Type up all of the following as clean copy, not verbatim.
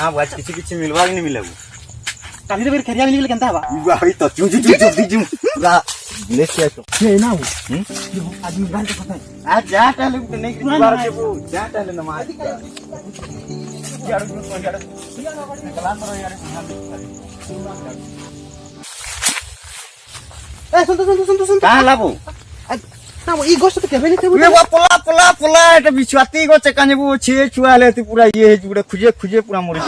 हां आज किछि मिलवा कि नहीं मिलबो काली बेर खरिया मिल गेल केनता बा भाई तो चू पूरा लेके आतो ये ना हो आज मिल गाल के पता है आज जा टाले नहीं कि बार के वो जा टाले ना मार यार क्लास रो यार ए सुन कहां लाबो ना वो ई गोष्ट तो केबे नहीं ये वो पोला एटा बिछवाती गो चकाने वो छे छुआले ती पूरा ये जुड़े खुजे पूरा मरि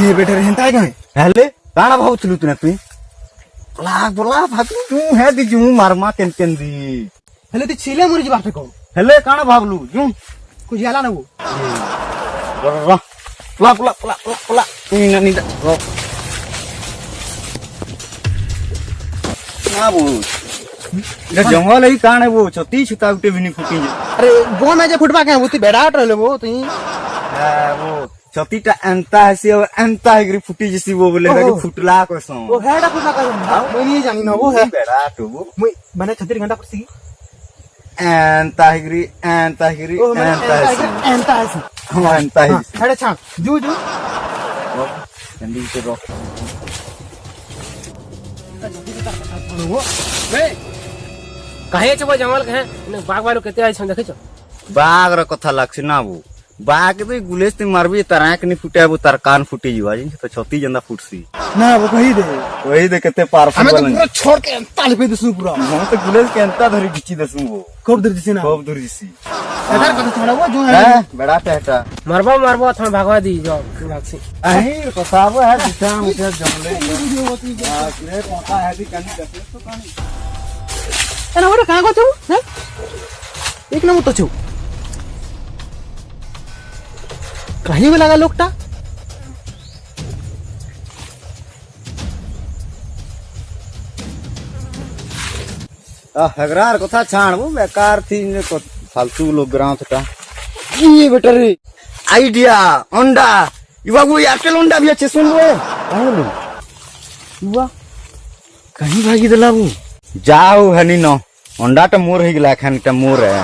ये बेटे रहता है हेले काना भावचलु तने तू बोला भागु तू है दी जू मारमा केन दी हेले ती छिले मरि जिबार को हेले काना भावलु जू कुछ याला ना वो पोला नी रो ना वो ये जंगल है कान है वो छती छुता उठे भी नहीं फुटी अरे वो में जे फुटबा के वो ती बेड़ाट रहले वो ती वो छतीटा एंता है सी एंता है कि फुटी जैसी वो बोले कि फुटला को सो वो हेडा फुटला का मैं नहीं जानी ना वो है बेड़ाट वो मैं मैंने 36 घंटा पड़ती एंता है कि एंता है हां एंता है हेडा छा जू जल्दी से रो वो बे काहे छबो जंगल कहे बाघ वालो केते आइ छ देखे छ बाघ र कथा लागछ ना वो बाघ तो गुलेस ते मारबी तराक नहीं फुटे वो तार कान फुटी जीवा जिन तो छती जंदा फुटसी ना वो कही दे केते पावरफुल हमें तो पूरा छोड़ के ताल पे दसु पूरा हम तो गुलेस के अंता धरी खिची दसु वो खूब दूर दिसी ना खूब दूर दिसी इधर कथा छोड़ा वो जो है बड़ा पेटा मारबो थन भागवा दी जो लागसी अही कसाबो है दिशा मुझे जंगले हां पता है दी कनी दस तो कनी एना ओरे का गो है एक नंबर तो छु कहीं में लगा लोकटा हगरार कथा छाण वो बेकार थी को फालतू लोग ग्राम था ये बेटा रे आइडिया अंडा युवा वो एयरटेल अंडा भी अच्छे सुन लो कौन युवा कहीं भागी दला वो जाओ हनी नो अंडा तो मोर ही गला खान मोर है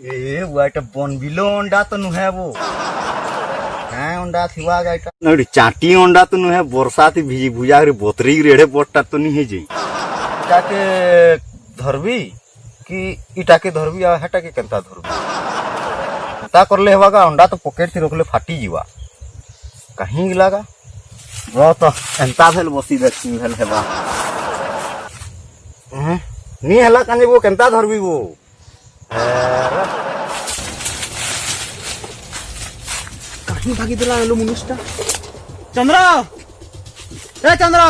ए वाइट बनबिलो अंडा तो नु है वो हां अंडा थिवा गाइटा नडी चाटी अंडा तो नु है वर्षा थी भिजी भुजा रे बोतरी रेड़े बोटटा तो नहीं है जी इटाके धरबी कि इटाके धरबी आ हटा के कंता धरबी ता करले हवागा अंडा तो पॉकेट थी रखले फाटी जीवा कहीं लागा वो तो एंता भेल बसी देखी भेल हेबा नी हला काने वो कंता धरबी वो कहीं भागी दिला लो मुनुष्टा चंद्र ए चंद्र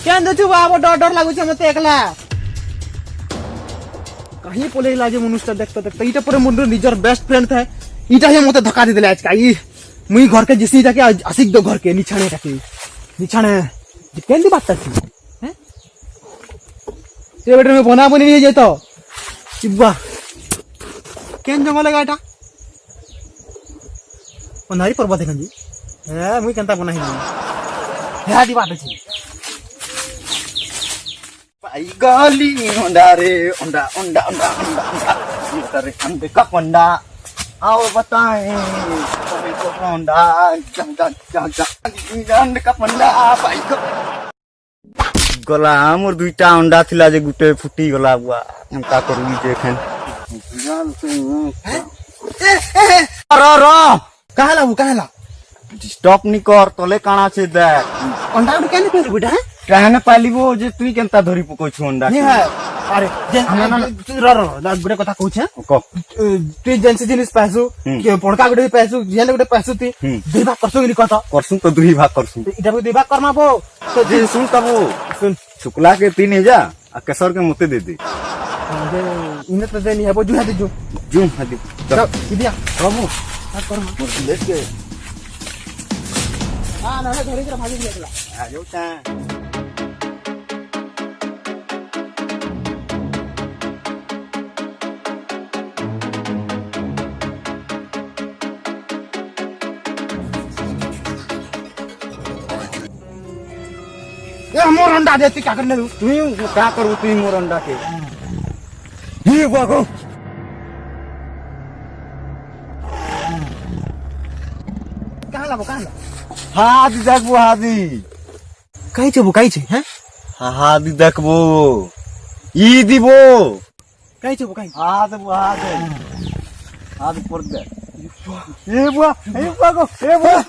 क्या दछु बाबू डर लागु छ मते एकला कहीं पोले लागे मुनुष्टा देखता इटा पूरे मुंडो निजर बेस्ट फ्रेंड था इटा हे मते धक्का दे दिले आज का ई मुई घर के जिसी जाके आसिक दो घर के निछाने केंदी बात थी हैं ते बेटे में बना बनी नहीं जेतो चिब्बा केन जंगल लगा एटा नारी पर्वत है जी ए मुई केनता बना ही हे आदि बात छी पाई गाली अंडा रे अंडा अंडा अंडा अंडा ये रे अंडे का अंडा आओ बताएं कभी को अंडा अंडे का अंडा पाई गला मोर दुईटा अंडा थिला जे गुटे फुटी गला बुआ एंता करबी जे एखन रो कहाला स्टॉप नहीं कर तले काना छे देख अंडा उठ केने पे बेटा कहने पालिबो जे तुई केनता धरी पको छु अंडा नहीं है अरे जे रो गुडे कथा कहू छे को तू जेंसी जिनिस पैसु के पड़का गुडे पैसु जेले गुडे पैसु ती दुई भाग करसु कि कथा करसु तो दुई भाग करसु इटा दुई भाग करना बो तो जे सुन तबो सुन शुक्ला के 3 जा आ केसर के मते दे दे इने तो देनी है बो जुहा दे जू हदी इदिया बाबू कर लेट के हां ना घरे के भागी निकला आ जाऊ ता ये मोर अंडा देती क्या करने तू तू का करू तू मोर अंडा के ये बागो कहाँ लाबो হাদি দেখবো হাদি कहीं छे वो कहीं छे हैं হাদি দেখবো ই দিব कहीं छे वो कहीं হাদি হাদি হাদি পড় দে এ বুয়া গো এ বুয়া